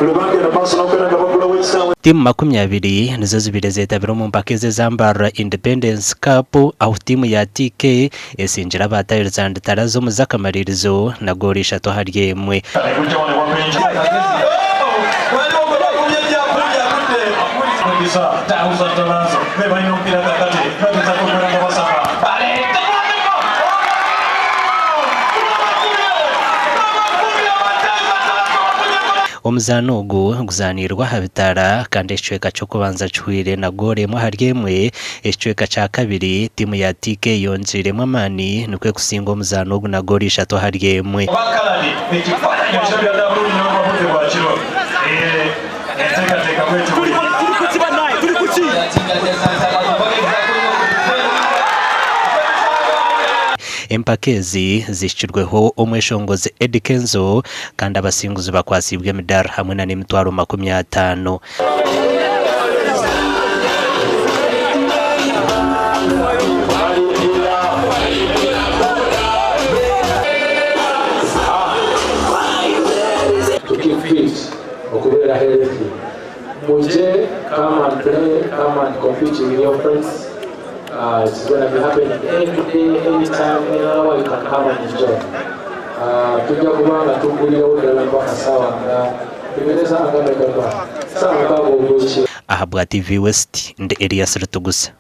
Timu 20 nizo zibiri zitabira mu mpaka z'Zambara Independence Cup, aho timu ya TK esingire aba Tiles and Terrazzo mu zakamaririzo na goli 3-1. Tiles and Terrazzo beba inompira kakati bageza kukwera basaba omuzano ogu guzanirwa habitara kandi ecweka cyo kubanza chwire na gole mu haryemwe, ecweka cha kabiri timu ya TK yonjiremo amani nukwe kusinga omuzano ogu na goli 3-1. bakalani ekifanya cyabya dabulu n'abavuze bwa kiro teka kwetu turi kuki empakezi zishirweho omweshongoze Edikenzo kandi abasinguzi bakwasibwe midar hamwe na n'imitwaro 50. Muje, come and play, come and compete with your friends. It's going to be happening every day, anytime, anywhere you can come and enjoy. Tuja kubanga tukulira udala mpaka sawa na tumeleza angame kamba sawa kabo ugochi. Ahabwa TV West ndi Elias Rutugusa.